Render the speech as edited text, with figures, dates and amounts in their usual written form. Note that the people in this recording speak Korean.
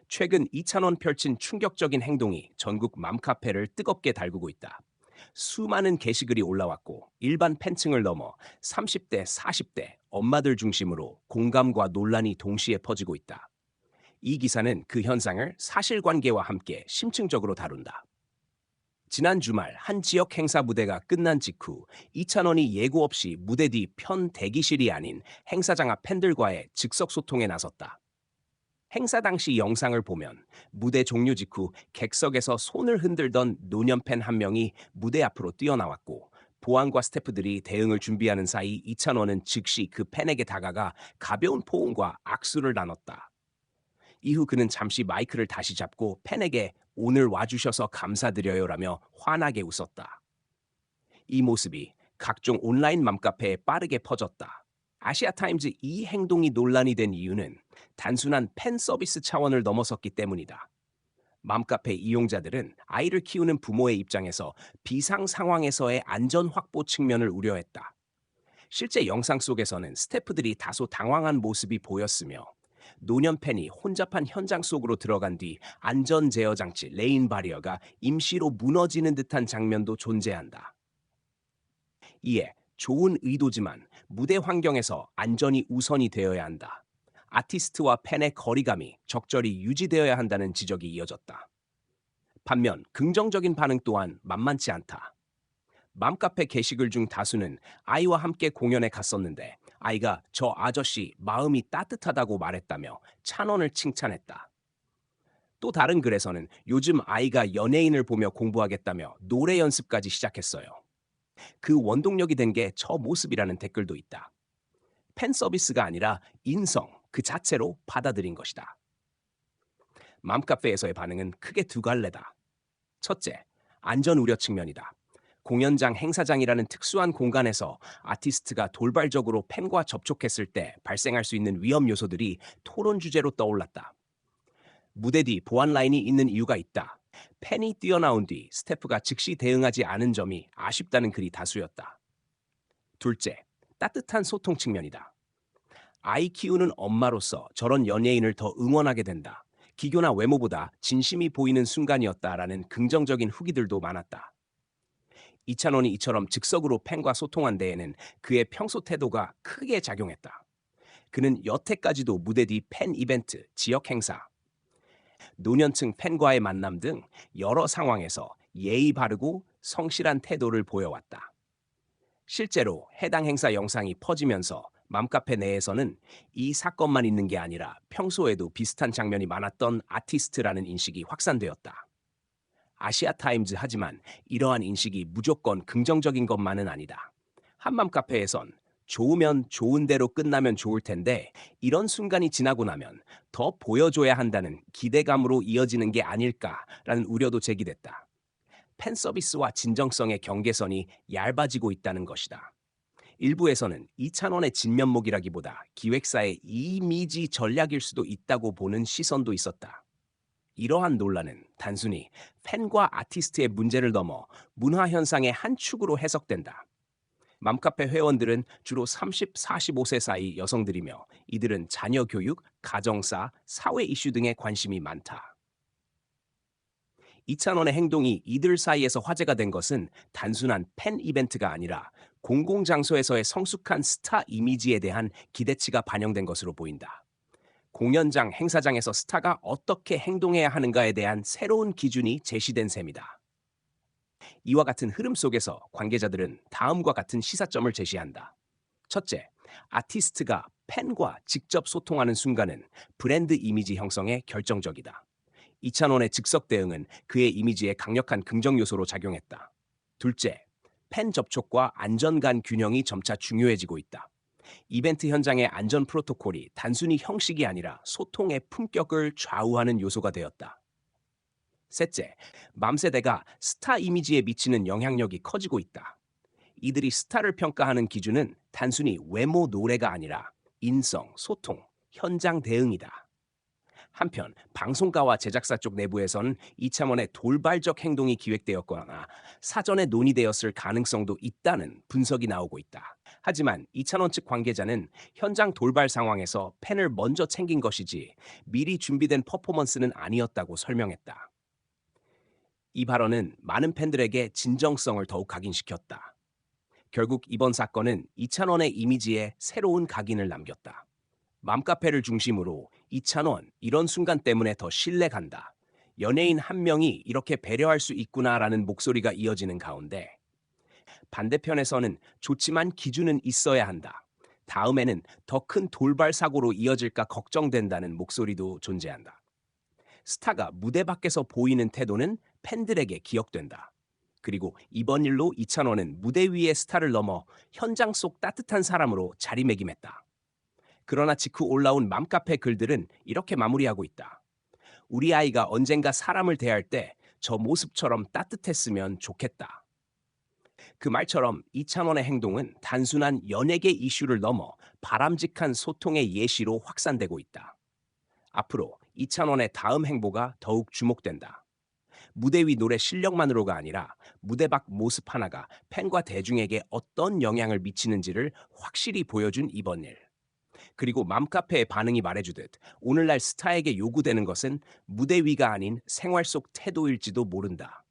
최근 이찬원 펼친 충격적인 행동이 전국 맘카페를 뜨겁게 달구고 있다. 수많은 게시글이 올라왔고 일반 팬층을 넘어 30대, 40대 엄마들 중심으로 공감과 논란이 동시에 퍼지고 있다. 이 기사는 그 현상을 사실관계와 함께 심층적으로 다룬다. 지난 주말 한 지역 행사 무대가 끝난 직후 이찬원이 예고 없이 무대 뒤 편 대기실이 아닌 행사장 앞 팬들과의 즉석 소통에 나섰다. 행사 당시 영상을 보면 무대 종료 직후 객석에서 손을 흔들던 노년 팬 한 명이 무대 앞으로 뛰어나왔고, 보안과 스태프들이 대응을 준비하는 사이 이찬원은 즉시 그 팬에게 다가가 가벼운 포옹과 악수를 나눴다. 이후 그는 잠시 마이크를 다시 잡고 팬에게 "오늘 와주셔서 감사드려요라며 환하게 웃었다. 이 모습이 각종 온라인 맘카페에 빠르게 퍼졌다. 아시아타임즈 이 행동이 논란이 된 이유는 단순한 팬 서비스 차원을 넘어섰기 때문이다. 맘카페 이용자들은 아이를 키우는 부모의 입장에서 비상 상황에서의 안전 확보 측면을 우려했다. 실제 영상 속에서는 스태프들이 다소 당황한 모습이 보였으며, 노년 팬이 혼잡한 현장 속으로 들어간 뒤 안전 제어 장치 레인 바리어가 임시로 무너지는 듯한 장면도 존재한다. 이에 좋은 의도지만 무대 환경에서 안전이 우선이 되어야 한다. 아티스트와 팬의 거리감이 적절히 유지되어야 한다는 지적이 이어졌다. 반면 긍정적인 반응 또한 만만치 않다. 맘카페 게시글 중 다수는 아이와 함께 공연에 갔었는데 아이가 "저 아저씨 마음이 따뜻하다고 말했다며 찬원을 칭찬했다. 또 다른 글에서는 "요즘 아이가 연예인을 보며 공부하겠다며 노래 연습까지 시작했어요. 그 원동력이 된 게 저 모습이라는 댓글도 있다. 팬 서비스가 아니라 인성 그 자체로 받아들인 것이다. 맘카페에서의 반응은 크게 두 갈래다. 첫째, 안전 우려 측면이다. 공연장, 행사장이라는 특수한 공간에서 아티스트가 돌발적으로 팬과 접촉했을 때 발생할 수 있는 위험 요소들이 토론 주제로 떠올랐다. 무대 뒤 보안 라인이 있는 이유가 있다. 팬이 뛰어나온 뒤 스태프가 즉시 대응하지 않은 점이 아쉽다는 글이 다수였다. 둘째, 따뜻한 소통 측면이다. 아이 키우는 엄마로서 저런 연예인을 더 응원하게 된다. 기교나 외모보다 진심이 보이는 순간이었다라는 긍정적인 후기들도 많았다. 이찬원이 이처럼 즉석으로 팬과 소통한 데에는 그의 평소 태도가 크게 작용했다. 그는 여태까지도 무대 뒤 팬 이벤트, 지역 행사, 노년층 팬과의 만남 등 여러 상황에서 예의 바르고 성실한 태도를 보여왔다. 실제로 해당 행사 영상이 퍼지면서 맘카페 내에서는 이 사건만 있는 게 아니라 평소에도 비슷한 장면이 많았던 아티스트라는 인식이 확산되었다. 아시아타임즈 하지만 이러한 인식이 무조건 긍정적인 것만은 아니다. 한맘 카페에선 좋으면 좋은 대로 끝나면 좋을 텐데 이런 순간이 지나고 나면 더 보여줘야 한다는 기대감으로 이어지는 게 아닐까라는 우려도 제기됐다. 팬 서비스와 진정성의 경계선이 얇아지고 있다는 것이다. 일부에서는 이찬원의 진면목이라기보다 기획사의 이미지 전략일 수도 있다고 보는 시선도 있었다. 이러한 논란은 단순히 팬과 아티스트의 문제를 넘어 문화 현상의 한 축으로 해석된다. 맘카페 회원들은 주로 30, 45세 사이 여성들이며 이들은 자녀 교육, 가정사, 사회 이슈 등에 관심이 많다. 이찬원의 행동이 이들 사이에서 화제가 된 것은 단순한 팬 이벤트가 아니라 공공장소에서의 성숙한 스타 이미지에 대한 기대치가 반영된 것으로 보인다. 공연장, 행사장에서 스타가 어떻게 행동해야 하는가에 대한 새로운 기준이 제시된 셈이다. 이와 같은 흐름 속에서 관계자들은 다음과 같은 시사점을 제시한다. 첫째, 아티스트가 팬과 직접 소통하는 순간은 브랜드 이미지 형성에 결정적이다. 이찬원의 즉석 대응은 그의 이미지에 강력한 긍정 요소로 작용했다. 둘째, 팬 접촉과 안전 간 균형이 점차 중요해지고 있다. 이벤트 현장의 안전 프로토콜이 단순히 형식이 아니라 소통의 품격을 좌우하는 요소가 되었다. 셋째, 맘세대가 스타 이미지에 미치는 영향력이 커지고 있다. 이들이 스타를 평가하는 기준은 단순히 외모 노래가 아니라 인성, 소통, 현장 대응이다. 한편 방송가와 제작사 쪽 내부에서는 이창원의 돌발적 행동이 기획되었거나 사전에 논의되었을 가능성도 있다는 분석이 나오고 있다. 하지만 이찬원 측 관계자는 현장 돌발 상황에서 펜을 먼저 챙긴 것이지 미리 준비된 퍼포먼스는 아니었다고 설명했다. 이 발언은 많은 팬들에게 진정성을 더욱 각인시켰다. 결국 이번 사건은 이찬원의 이미지에 새로운 각인을 남겼다. 맘카페를 중심으로 이찬원, 이런 순간 때문에 더 신뢰간다. 연예인 한 명이 이렇게 배려할 수 있구나라는 목소리가 이어지는 가운데 반대편에서는 좋지만 기준은 있어야 한다. 다음에는 더 큰 돌발 사고로 이어질까 걱정된다는 목소리도 존재한다. 스타가 무대 밖에서 보이는 태도는 팬들에게 기억된다. 그리고 이번 일로 이찬원은 무대 위의 스타를 넘어 현장 속 따뜻한 사람으로 자리매김했다. 그러나 직후 올라온 맘카페 글들은 이렇게 마무리하고 있다. 우리 아이가 언젠가 사람을 대할 때 저 모습처럼 따뜻했으면 좋겠다. 그 말처럼 이찬원의 행동은 단순한 연예계 이슈를 넘어 바람직한 소통의 예시로 확산되고 있다. 앞으로 이찬원의 다음 행보가 더욱 주목된다. 무대 위 노래 실력만으로가 아니라 무대 밖 모습 하나가 팬과 대중에게 어떤 영향을 미치는지를 확실히 보여준 이번 일. 그리고 맘카페의 반응이 말해주듯 오늘날 스타에게 요구되는 것은 무대 위가 아닌 생활 속 태도일지도 모른다.